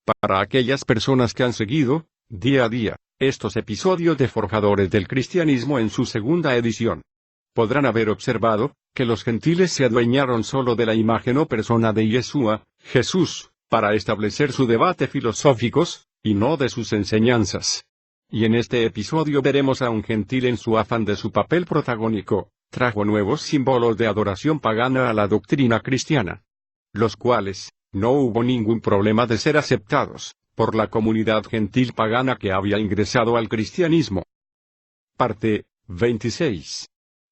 Para aquellas personas que han seguido, día a día, estos episodios de Forjadores del Cristianismo en su segunda edición, podrán haber observado, que los gentiles se adueñaron solo de la imagen o persona de Yeshua, Jesús, para establecer su debate filosóficos, y no de sus enseñanzas. Y en este episodio veremos a un gentil en su afán de su papel protagónico, trajo nuevos símbolos de adoración pagana a la doctrina cristiana, los cuales, no hubo ningún problema de ser aceptados, por la comunidad gentil pagana que había ingresado al cristianismo. Parte 26.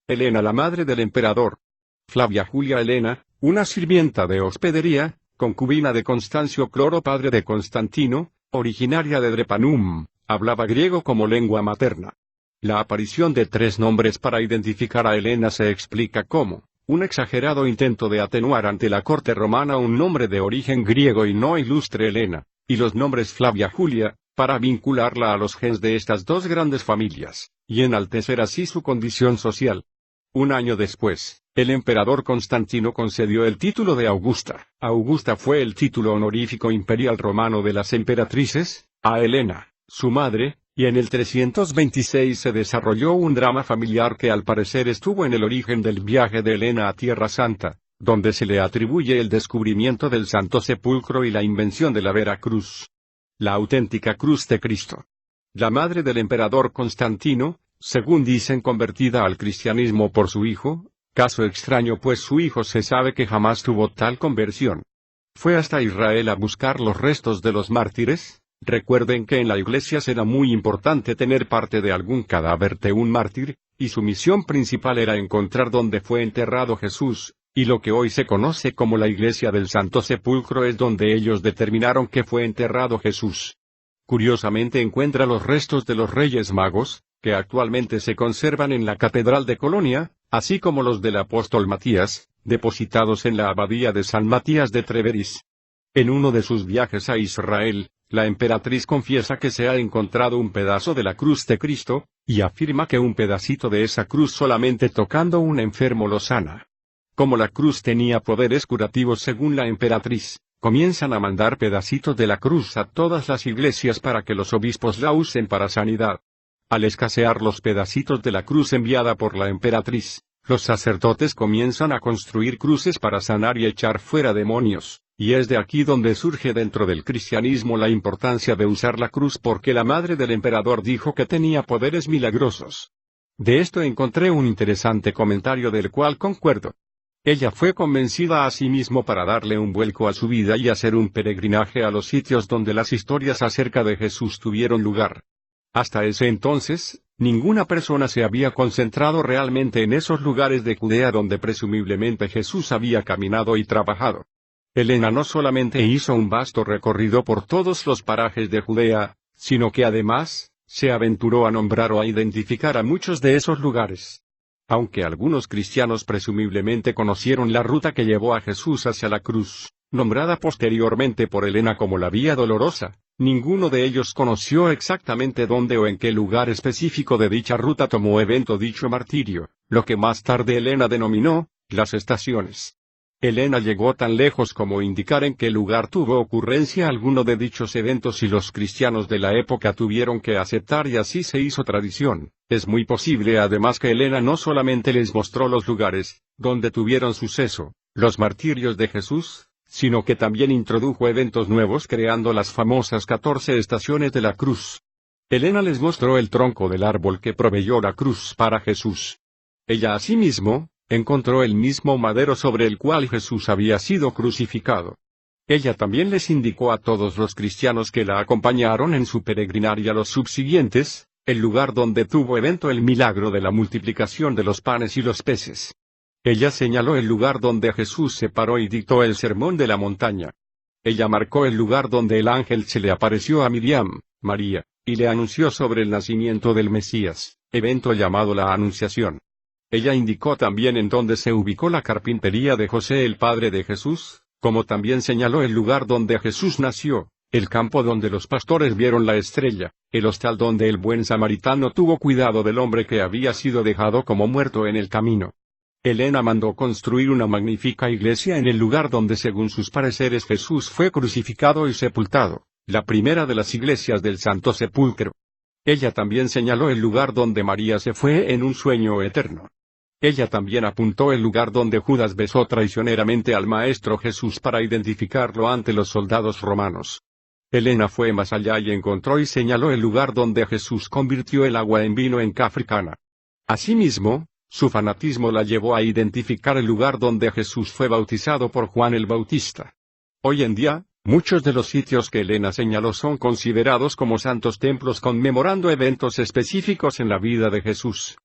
Helena, la madre del emperador. Flavia Julia Helena, una sirvienta de hospedería, concubina de Constancio Cloro, padre de Constantino, originaria de Drepanum, hablaba griego como lengua materna. La aparición de tres nombres para identificar a Helena se explica como un exagerado intento de atenuar ante la corte romana un nombre de origen griego y no ilustre Helena, y los nombres Flavia Julia, para vincularla a los genes de estas dos grandes familias, y enaltecer así su condición social. Un año después, el emperador Constantino concedió el título de Augusta. Augusta fue el título honorífico imperial romano de las emperatrices, a Helena, su madre, y en el 326 se desarrolló un drama familiar que al parecer estuvo en el origen del viaje de Helena a Tierra Santa, donde se le atribuye el descubrimiento del Santo Sepulcro y la invención de la Vera Cruz, la auténtica cruz de Cristo. La madre del emperador Constantino, según dicen convertida al cristianismo por su hijo, caso extraño pues su hijo se sabe que jamás tuvo tal conversión. Fue hasta Israel a buscar los restos de los mártires. Recuerden que en la iglesia será muy importante tener parte de algún cadáver de un mártir, y su misión principal era encontrar dónde fue enterrado Jesús, y lo que hoy se conoce como la iglesia del Santo Sepulcro es donde ellos determinaron que fue enterrado Jesús. Curiosamente encuentra los restos de los Reyes Magos, que actualmente se conservan en la Catedral de Colonia, así como los del apóstol Matías, depositados en la abadía de San Matías de Treveris. En uno de sus viajes a Israel, la emperatriz confiesa que se ha encontrado un pedazo de la cruz de Cristo, y afirma que un pedacito de esa cruz solamente tocando un enfermo lo sana. Como la cruz tenía poderes curativos según la emperatriz, comienzan a mandar pedacitos de la cruz a todas las iglesias para que los obispos la usen para sanidad. Al escasear los pedacitos de la cruz enviada por la emperatriz, los sacerdotes comienzan a construir cruces para sanar y echar fuera demonios. Y es de aquí donde surge dentro del cristianismo la importancia de usar la cruz porque la madre del emperador dijo que tenía poderes milagrosos. De esto encontré un interesante comentario del cual concuerdo. Ella fue convencida a sí mismo para darle un vuelco a su vida y hacer un peregrinaje a los sitios donde las historias acerca de Jesús tuvieron lugar. Hasta ese entonces, ninguna persona se había concentrado realmente en esos lugares de Judea donde presumiblemente Jesús había caminado y trabajado. Helena no solamente hizo un vasto recorrido por todos los parajes de Judea, sino que además, se aventuró a nombrar o a identificar a muchos de esos lugares. Aunque algunos cristianos presumiblemente conocieron la ruta que llevó a Jesús hacia la cruz, nombrada posteriormente por Helena como la Vía Dolorosa, ninguno de ellos conoció exactamente dónde o en qué lugar específico de dicha ruta tomó evento dicho martirio, lo que más tarde Helena denominó, las estaciones. Helena llegó tan lejos como indicar en qué lugar tuvo ocurrencia alguno de dichos eventos y los cristianos de la época tuvieron que aceptar y así se hizo tradición. Es muy posible además que Helena no solamente les mostró los lugares, donde tuvieron suceso, los martirios de Jesús, sino que también introdujo eventos nuevos creando las famosas 14 estaciones de la cruz. Helena les mostró el tronco del árbol que proveyó la cruz para Jesús. Ella asimismo, encontró el mismo madero sobre el cual Jesús había sido crucificado. Ella también les indicó a todos los cristianos que la acompañaron en su peregrinar y a los subsiguientes, el lugar donde tuvo evento el milagro de la multiplicación de los panes y los peces. Ella señaló el lugar donde Jesús se paró y dictó el sermón de la montaña. Ella marcó el lugar donde el ángel se le apareció a Miriam, María, y le anunció sobre el nacimiento del Mesías, evento llamado la Anunciación. Ella indicó también en dónde se ubicó la carpintería de José el padre de Jesús, como también señaló el lugar donde Jesús nació, el campo donde los pastores vieron la estrella, el hostal donde el buen samaritano tuvo cuidado del hombre que había sido dejado como muerto en el camino. Helena mandó construir una magnífica iglesia en el lugar donde según sus pareceres Jesús fue crucificado y sepultado, la primera de las iglesias del Santo Sepulcro. Ella también señaló el lugar donde María se fue en un sueño eterno. Ella también apuntó el lugar donde Judas besó traicioneramente al Maestro Jesús para identificarlo ante los soldados romanos. Elena fue más allá y encontró y señaló el lugar donde Jesús convirtió el agua en vino en Cafricana. Asimismo, su fanatismo la llevó a identificar el lugar donde Jesús fue bautizado por Juan el Bautista. Hoy en día, muchos de los sitios que Elena señaló son considerados como santos templos conmemorando eventos específicos en la vida de Jesús.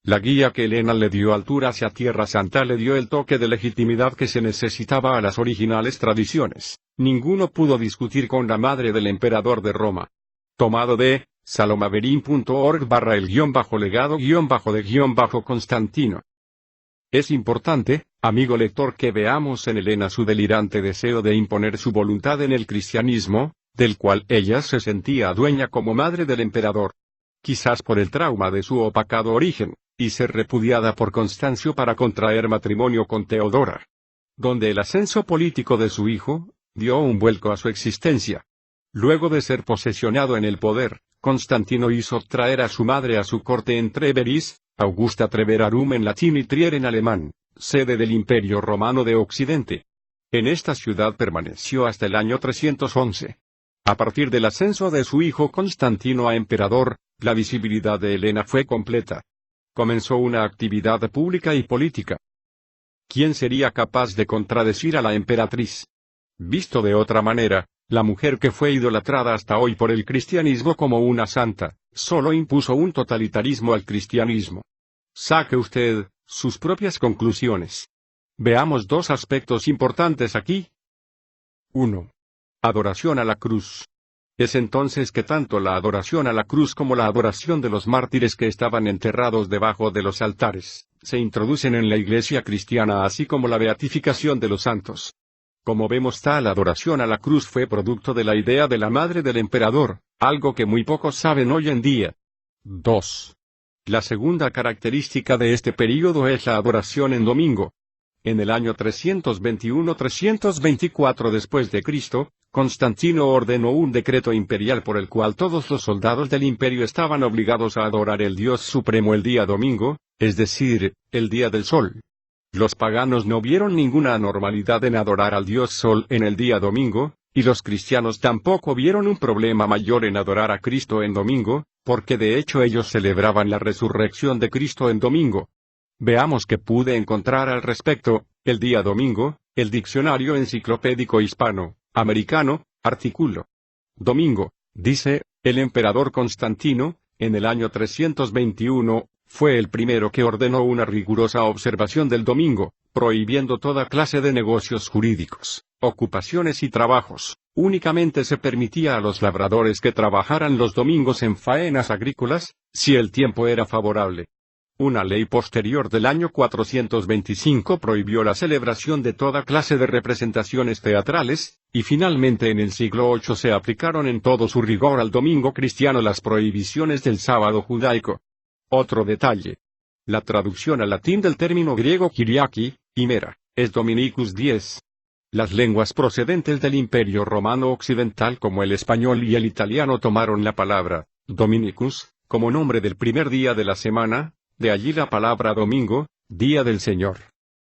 La guía que Elena le dio altura hacia Tierra Santa le dio el toque de legitimidad que se necesitaba a las originales tradiciones. Ninguno pudo discutir con la madre del emperador de Roma. Tomado de salomaverín.org/legado-de-Constantino. Es importante, amigo lector, que veamos en Elena su delirante deseo de imponer su voluntad en el cristianismo, del cual ella se sentía dueña como madre del emperador. Quizás por el trauma de su opacado origen, y ser repudiada por Constancio para contraer matrimonio con Teodora. Donde el ascenso político de su hijo, dio un vuelco a su existencia. Luego de ser posesionado en el poder, Constantino hizo traer a su madre a su corte en Treveris, Augusta Treverarum en latín y Trier en alemán, sede del Imperio Romano de Occidente. En esta ciudad permaneció hasta el año 311. A partir del ascenso de su hijo Constantino a emperador, la visibilidad de Elena fue completa. Comenzó una actividad pública y política. ¿Quién sería capaz de contradecir a la emperatriz? Visto de otra manera, la mujer que fue idolatrada hasta hoy por el cristianismo como una santa, solo impuso un totalitarismo al cristianismo. Saque usted sus propias conclusiones. Veamos dos aspectos importantes aquí. 1. Adoración a la cruz. Es entonces que tanto la adoración a la cruz como la adoración de los mártires que estaban enterrados debajo de los altares, se introducen en la iglesia cristiana así como la beatificación de los santos. Como vemos, tal adoración a la cruz fue producto de la idea de la madre del emperador, algo que muy pocos saben hoy en día. 2. La segunda característica de este período es la adoración en domingo. En el año 321-324 después de Cristo, Constantino ordenó un decreto imperial por el cual todos los soldados del imperio estaban obligados a adorar el Dios supremo el día domingo, es decir, el día del sol. Los paganos no vieron ninguna anormalidad en adorar al Dios Sol en el día domingo, y los cristianos tampoco vieron un problema mayor en adorar a Cristo en domingo, porque de hecho ellos celebraban la resurrección de Cristo en domingo. Veamos qué pude encontrar al respecto. El día domingo, el Diccionario Enciclopédico Hispano-Americano, artículo. Domingo, dice, el emperador Constantino, en el año 321, fue el primero que ordenó una rigurosa observación del domingo, prohibiendo toda clase de negocios jurídicos, ocupaciones y trabajos. Únicamente se permitía a los labradores que trabajaran los domingos en faenas agrícolas, si el tiempo era favorable. Una ley posterior del año 425 prohibió la celebración de toda clase de representaciones teatrales, y finalmente en el siglo VIII se aplicaron en todo su rigor al domingo cristiano las prohibiciones del sábado judaico. Otro detalle. La traducción al latín del término griego Kyriaki, himera, es Dominicus dies. Las lenguas procedentes del Imperio Romano Occidental como el español y el italiano tomaron la palabra Dominicus como nombre del primer día de la semana, de allí la palabra domingo, día del Señor.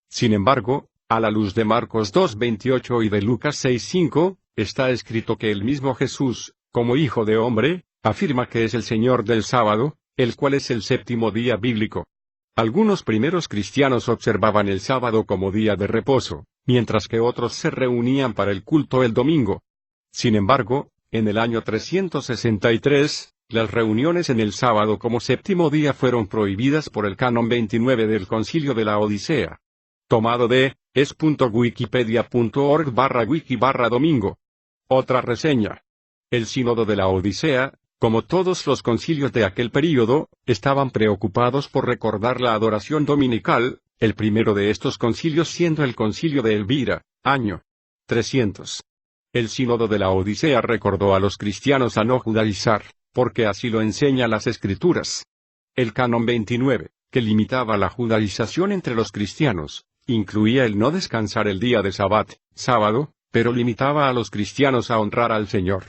Sin embargo, a la luz de Marcos 2:28 y de Lucas 6:5, está escrito que el mismo Jesús, como Hijo de Hombre, afirma que es el Señor del sábado, el cual es el séptimo día bíblico. Algunos primeros cristianos observaban el sábado como día de reposo, mientras que otros se reunían para el culto el domingo. Sin embargo, en el año 363, las reuniones en el sábado como séptimo día fueron prohibidas por el Canon 29 del Concilio de la Odisea. Tomado de es.wikipedia.org/wiki/domingo. Otra reseña. El Sínodo de la Odisea, como todos los concilios de aquel período, estaban preocupados por recordar la adoración dominical, el primero de estos concilios siendo el Concilio de Elvira, año 300. El Sínodo de la Odisea recordó a los cristianos a no judaizar, porque así lo enseñan las Escrituras. El Canon 29, que limitaba la judaización entre los cristianos, incluía el no descansar el día de sábado, pero limitaba a los cristianos a honrar al Señor.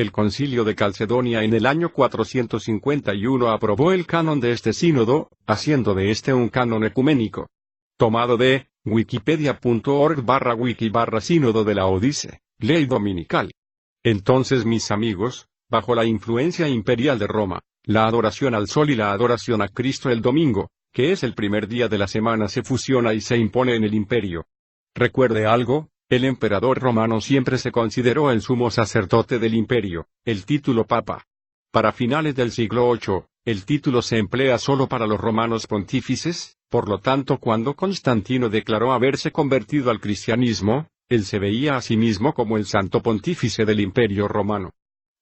El concilio de Calcedonia en el año 451 aprobó el canon de este sínodo, haciendo de este un canon ecuménico. Tomado de wikipedia.org/wiki/sínodo de la Odisea, ley dominical. Entonces, mis amigos, bajo la influencia imperial de Roma, la adoración al sol y la adoración a Cristo el domingo, que es el primer día de la semana, se fusiona y se impone en el imperio. Recuerde algo, el emperador romano siempre se consideró el sumo sacerdote del imperio, el título papa. Para finales del siglo VIII, el título se emplea solo para los romanos pontífices, por lo tanto cuando Constantino declaró haberse convertido al cristianismo, él se veía a sí mismo como el santo pontífice del imperio romano.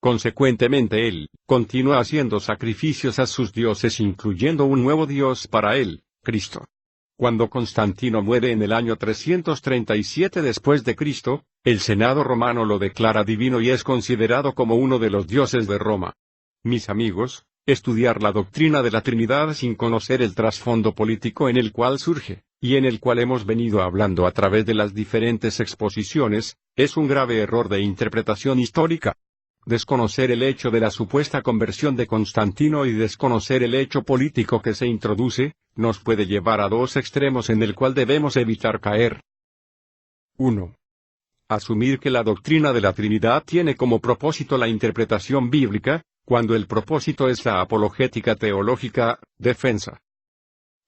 Consecuentemente él continúa haciendo sacrificios a sus dioses, incluyendo un nuevo dios para él, Cristo. Cuando Constantino muere en el año 337 después de Cristo, el Senado romano lo declara divino y es considerado como uno de los dioses de Roma. Mis amigos, estudiar la doctrina de la Trinidad sin conocer el trasfondo político en el cual surge, y en el cual hemos venido hablando a través de las diferentes exposiciones, es un grave error de interpretación histórica. Desconocer el hecho de la supuesta conversión de Constantino y desconocer el hecho político que se introduce, nos puede llevar a dos extremos en el cual debemos evitar caer. 1. Asumir que la doctrina de la Trinidad tiene como propósito la interpretación bíblica, cuando el propósito es la apologética teológica, defensa.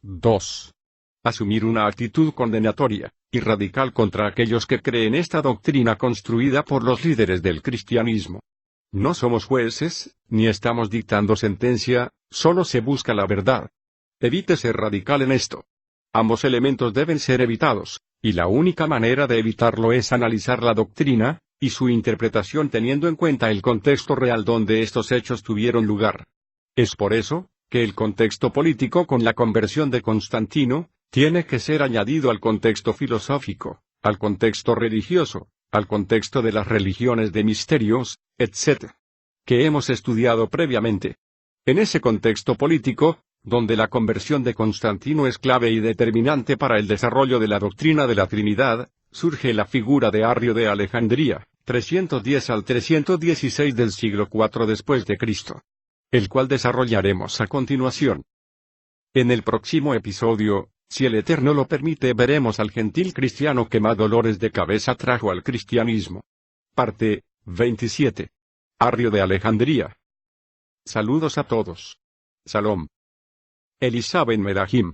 2. Asumir una actitud condenatoria y radical contra aquellos que creen esta doctrina construida por los líderes del cristianismo. No somos jueces, ni estamos dictando sentencia, solo se busca la verdad. Evite ser radical en esto. Ambos elementos deben ser evitados, y la única manera de evitarlo es analizar la doctrina y su interpretación teniendo en cuenta el contexto real donde estos hechos tuvieron lugar. Es por eso que el contexto político con la conversión de Constantino tiene que ser añadido al contexto filosófico, al contexto religioso, al contexto de las religiones de misterios, etc., que hemos estudiado previamente. En ese contexto político, donde la conversión de Constantino es clave y determinante para el desarrollo de la doctrina de la Trinidad, surge la figura de Arrio de Alejandría, 310 al 316 del siglo IV después de Cristo, el cual desarrollaremos a continuación. En el próximo episodio, si el Eterno lo permite, veremos al gentil cristiano que más dolores de cabeza trajo al cristianismo. Parte 27. Arrio de Alejandría. Saludos a todos. Salom. Elisa ben Medahim.